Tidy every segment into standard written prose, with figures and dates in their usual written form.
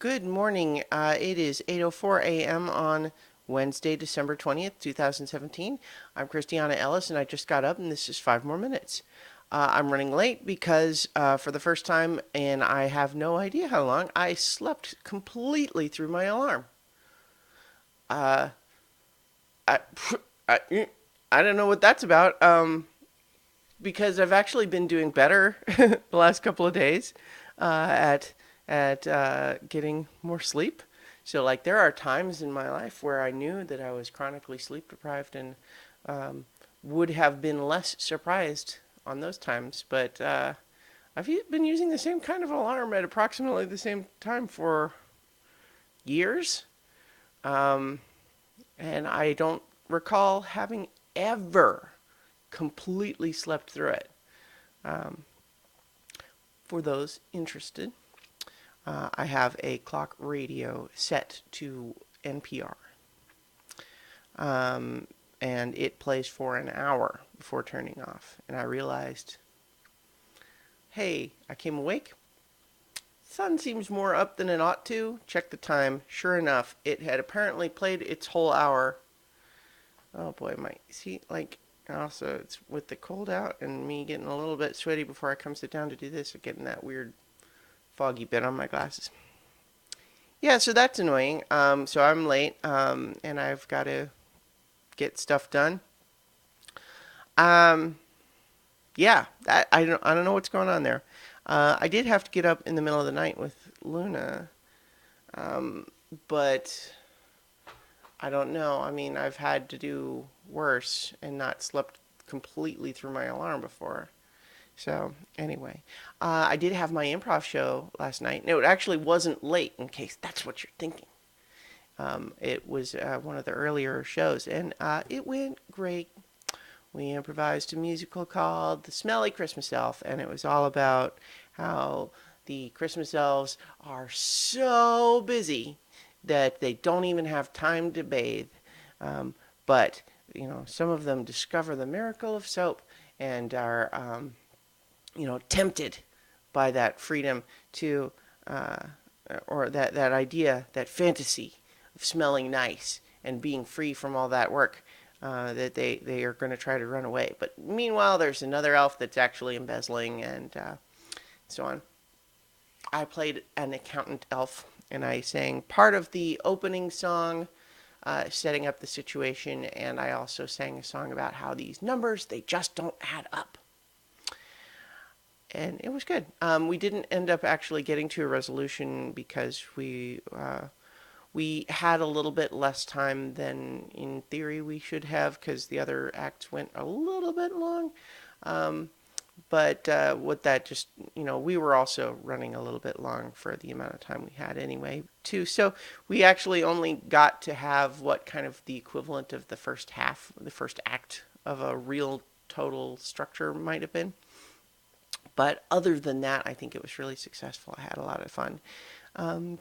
Good morning. It is 8:04 a.m. on Wednesday, December 20th, 2017. I'm Christiana Ellis, and I just got up, and this is 5 more minutes. I'm running late because for the first time, and I have no idea how long, I slept completely through my alarm. Uh, I, I, I don't know what that's about, because I've actually been doing better the last couple of days at getting more sleep. So like there are times in my life where I knew that I was chronically sleep deprived and um, would have been less surprised on those times. But been using the same kind of alarm at approximately the same time for years, um, and I don't recall having ever completely slept through it. Um, for those interested, I have a clock radio set to NPR. Um, and it plays for an hour before turning off. And I realized, hey, I came awake. Sun seems more up than it ought to. Check the time. Sure enough, it had apparently played its whole hour. Oh boy, my see like also it's with the cold out and me getting a little bit sweaty before I come sit down to do this, or getting that weird foggy bit on my glasses. Yeah, so that's annoying. So I'm late, and I've got to get stuff done. Um, yeah, I don't know what's going on there. I did have to get up in the middle of the night with Luna, um, but I don't know. I mean, I've had to do worse and not slept completely through my alarm before. So anyway, I did have my improv show last night. No, it actually wasn't late, in case that's what you're thinking. It was one of the earlier shows, and it went great. We improvised a musical called The Smelly Christmas Elf, and it was all about how the Christmas elves are so busy that they don't even have time to bathe. But, some of them discover the miracle of soap and are, tempted by that freedom to, uh, or that idea, that fantasy of smelling nice and being free from all that work. That they are going to try to run away. But meanwhile, there's another elf that's actually embezzling and so on. I played an accountant elf, and I sang part of the opening song, setting up the situation, and I also sang a song about how these numbers, they just don't add up. And it was good. We didn't end up actually getting to a resolution because we had a little bit less time than in theory we should have, because the other acts went a little bit long. Um, but what that just, we were also running a little bit long for the amount of time we had anyway, too. So we actually only got to have what kind of the equivalent of the first half, the first act of a real total structure might have been. But other than that, I think it was really successful. I had a lot of fun.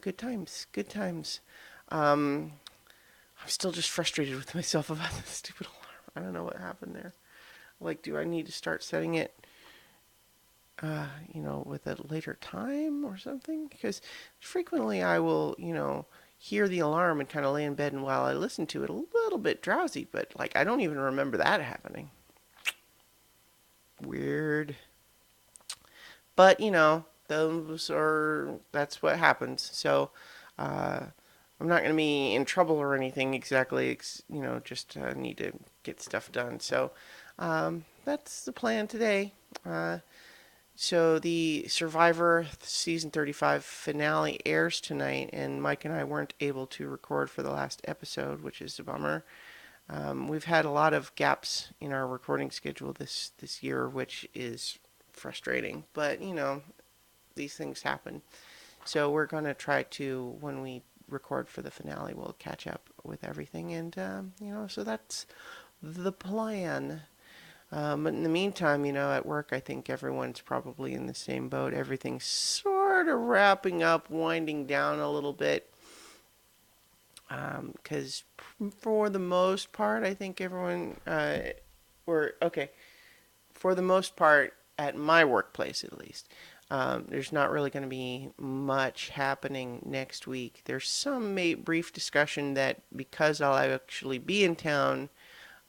Good times, good times. Um, I'm still just frustrated with myself about the stupid alarm. I don't know what happened there. Like, do I need to start setting it, with a later time or something? Because frequently I will, hear the alarm and kind of lay in bed, and while I listen to it, a little bit drowsy, but like I don't even remember that happening. Weird. But, that's what happens. So, uh, I'm not going to be in trouble or anything exactly, just need to get stuff done. So, that's the plan today. So the Survivor season 35 finale airs tonight, and Mike and I weren't able to record for the last episode, which is a bummer. We've had a lot of gaps in our recording schedule this year, which is frustrating. But these things happen. So we're going to try to, when we record for the finale, we'll catch up with everything, and so that's the plan. But in the meantime, at work, I think everyone's probably in the same boat. Everything's sort of wrapping up, winding down a little bit. Because for the most part, I think everyone, or okay, for the most part, at my workplace at least, There's not really going to be much happening next week. There's some brief discussion that because I'll actually be in town,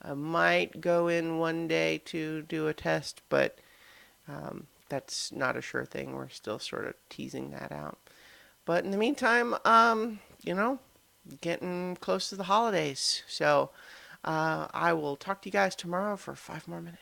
I might go in one day to do a test, but that's not a sure thing. We're still sort of teasing that out. But in the meantime, getting close to the holidays. So I will talk to you guys tomorrow for 5 more minutes.